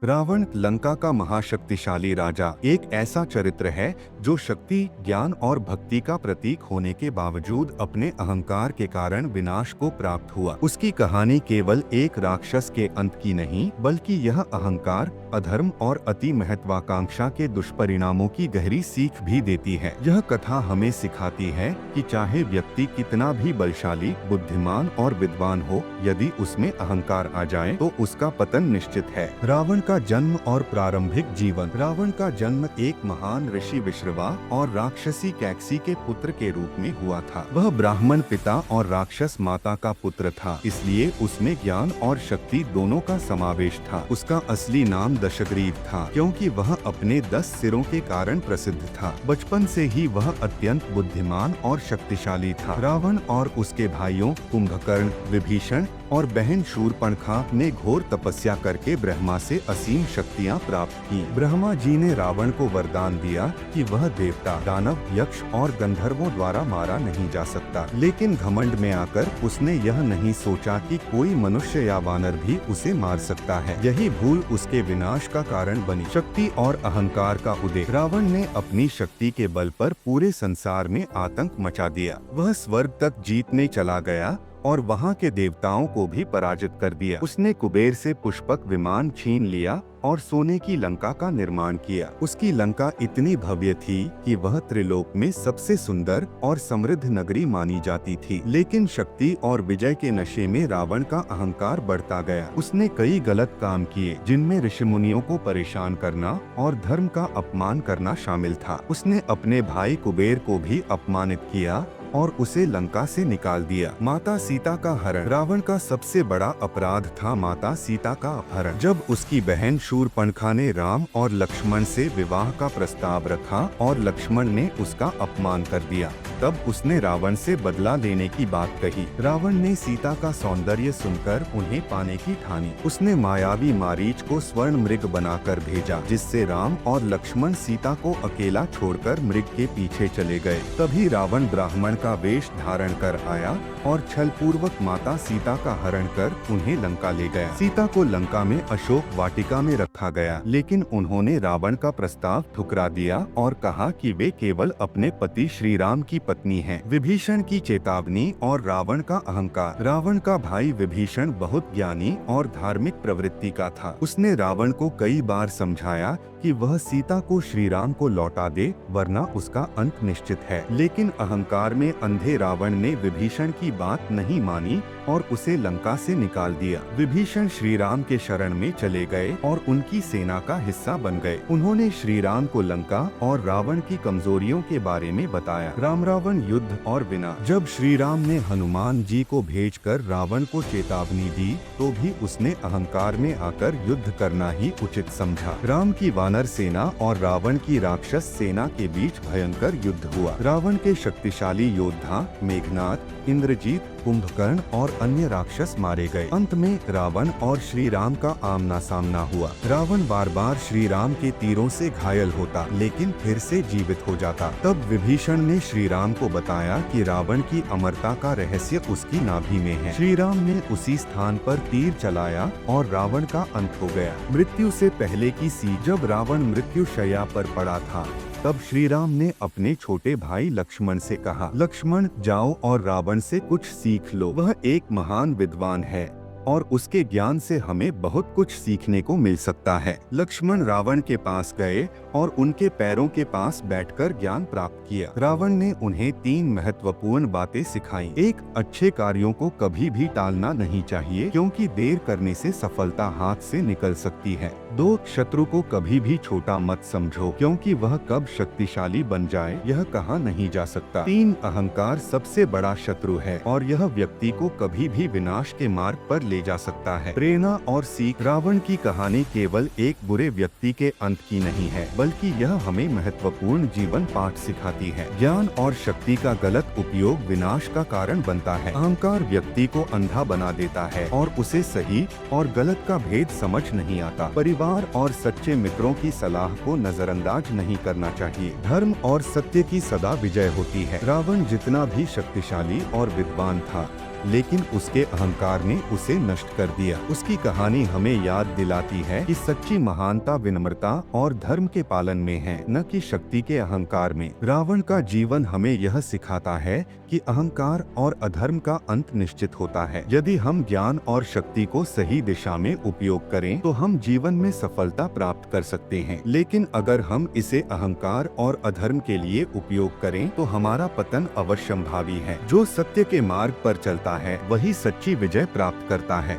रावण लंका का महाशक्तिशाली राजा एक ऐसा चरित्र है जो शक्ति, ज्ञान और भक्ति का प्रतीक होने के बावजूद अपने अहंकार के कारण विनाश को प्राप्त हुआ। उसकी कहानी केवल एक राक्षस के अंत की नहीं, बल्कि यह अहंकार, अधर्म और अति महत्वाकांक्षा के दुष्परिणामों की गहरी सीख भी देती है। यह कथा हमें सिखाती है कि चाहे व्यक्ति कितना भी बलशाली, बुद्धिमान और विद्वान हो, यदि उसमें अहंकार आ जाए तो उसका पतन निश्चित है। रावण का जन्म और प्रारंभिक जीवन। रावण का जन्म एक महान ऋषि विश्रवा और राक्षसी कैकसी के पुत्र के रूप में हुआ था। वह ब्राह्मण पिता और राक्षस माता का पुत्र था, इसलिए उसमें ज्ञान और शक्ति दोनों का समावेश था। उसका असली नाम दशग्रीव था, क्योंकि वह अपने 10 सिरों के कारण प्रसिद्ध था। बचपन से ही वह अत्यंत बुद्धिमान और शक्तिशाली था। रावण और उसके भाइयों कुंभकर्ण, विभीषण और बहन शूर्पणखा ने घोर तपस्या करके ब्रह्मा से असीम शक्तियां प्राप्त की। ब्रह्मा जी ने रावण को वरदान दिया कि वह देवता, दानव, यक्ष और गंधर्वों द्वारा मारा नहीं जा सकता। लेकिन घमंड में आकर उसने यह नहीं सोचा कि कोई मनुष्य या वानर भी उसे मार सकता है। यही भूल उसके विनाश का कारण बनी। शक्ति और अहंकार का उदय। रावण ने अपनी शक्ति के बल पर पूरे संसार में आतंक मचा दिया। वह स्वर्ग तक जीतने चला गया और वहां के देवताओं को भी पराजित कर दिया। उसने कुबेर से पुष्पक विमान छीन लिया और सोने की लंका का निर्माण किया। उसकी लंका इतनी भव्य थी कि वह त्रिलोक में सबसे सुंदर और समृद्ध नगरी मानी जाती थी। लेकिन शक्ति और विजय के नशे में रावण का अहंकार बढ़ता गया। उसने कई गलत काम किए, जिनमें ऋषिमुनियों को परेशान करना और धर्म का अपमान करना शामिल था। उसने अपने भाई कुबेर को भी अपमानित किया और उसे लंका से निकाल दिया। माता सीता का हरण। रावण का सबसे बड़ा अपराध था माता सीता का अपहरण। जब उसकी बहन शूर्पणखा ने राम और लक्ष्मण से विवाह का प्रस्ताव रखा और लक्ष्मण ने उसका अपमान कर दिया, तब उसने रावण से बदला लेने की बात कही। रावण ने सीता का सौंदर्य सुनकर उन्हें पाने की ठानी। उसने मायावी मारीच को स्वर्ण मृग बनाकर भेजा, जिससे राम और लक्ष्मण सीता को अकेला छोड़कर मृग के पीछे चले गए। तभी रावण ब्राह्मण का वेश धारण कर आया और छल पूर्वक माता सीता का हरण कर उन्हें लंका ले गया। सीता को लंका में अशोक वाटिका में रखा गया, लेकिन उन्होंने रावण का प्रस्ताव ठुकरा दिया और कहा कि वे केवल अपने पति श्री राम की पत्नी हैं। विभीषण की चेतावनी और रावण का अहंकार। रावण का भाई विभीषण बहुत ज्ञानी और धार्मिक प्रवृत्ति का था। उसने रावण को कई बार समझाया कि वह सीता को श्री राम को लौटा दे, वरना उसका अंत निश्चित है। लेकिन अहंकार में अंधे रावण ने विभीषण की बात नहीं मानी और उसे लंका से निकाल दिया। विभीषण श्री राम के शरण में चले गए और उनकी सेना का हिस्सा बन गए। उन्होंने श्री राम को लंका और रावण की कमजोरियों के बारे में बताया। राम रावण युद्ध और विनाश। जब श्री राम ने हनुमान जी को भेजकर रावण को चेतावनी दी, तो भी उसने अहंकार में आकर युद्ध करना ही उचित समझा। राम की वानर सेना और रावण की राक्षस सेना के बीच भयंकर युद्ध हुआ। रावण के शक्तिशाली योद्धा मेघनाद, इंद्रजीत, कुंभकर्ण और अन्य राक्षस मारे गए। अंत में रावण और श्री राम का आमना सामना हुआ। रावण बार बार श्री राम के तीरों से घायल होता, लेकिन फिर से जीवित हो जाता। तब विभीषण ने श्री राम को बताया कि रावण की अमरता का रहस्य उसकी नाभि में है। श्री राम ने उसी स्थान पर तीर चलाया और रावण का अंत हो गया। मृत्यु से पहले की सीख। जब रावण मृत्यु शैया पर पड़ा था, तब श्री राम ने अपने छोटे भाई लक्ष्मण से कहा, लक्ष्मण जाओ और रावण से कुछ सीख लो। वह एक महान विद्वान है और उसके ज्ञान से हमें बहुत कुछ सीखने को मिल सकता है। लक्ष्मण रावण के पास गए और उनके पैरों के पास बैठकर ज्ञान प्राप्त किया। रावण ने उन्हें 3 महत्वपूर्ण बातें सिखाई। 1, अच्छे कार्यों को कभी भी टालना नहीं चाहिए, क्योंकि देर करने से सफलता हाथ से निकल सकती है। 2, शत्रु को कभी भी छोटा मत समझो, क्योंकि वह कब शक्तिशाली बन जाए यह कहा नहीं जा सकता। 3, अहंकार सबसे बड़ा शत्रु है और यह व्यक्ति को कभी भी विनाश के मार्ग पर ले जा सकता है। प्रेरणा और सीख। रावण की कहानी केवल एक बुरे व्यक्ति के अंत की नहीं है, बल्कि यह हमें महत्वपूर्ण जीवन पाठ सिखाती है। ज्ञान और शक्ति का गलत उपयोग विनाश का कारण बनता है। अहंकार व्यक्ति को अंधा बना देता है और उसे सही और गलत का भेद समझ नहीं आता। परिवार और सच्चे मित्रों की सलाह को नजरअंदाज नहीं करना चाहिए। धर्म और सत्य की सदा विजय होती है। रावण जितना भी शक्तिशाली और विद्वान था, लेकिन उसके अहंकार ने उसे नष्ट कर दिया। उसकी कहानी हमें याद दिलाती है कि सच्ची महानता विनम्रता और धर्म के पालन में है, न कि शक्ति के अहंकार में। रावण का जीवन हमें यह सिखाता है कि अहंकार और अधर्म का अंत निश्चित होता है। यदि हम ज्ञान और शक्ति को सही दिशा में उपयोग करें तो हम जीवन में सफलता प्राप्त कर सकते हैं, लेकिन अगर हम इसे अहंकार और अधर्म के लिए उपयोग करें तो हमारा पतन अवश्यंभावी है। जो सत्य के मार्ग पर चलता है वही सच्ची विजय प्राप्त करता है।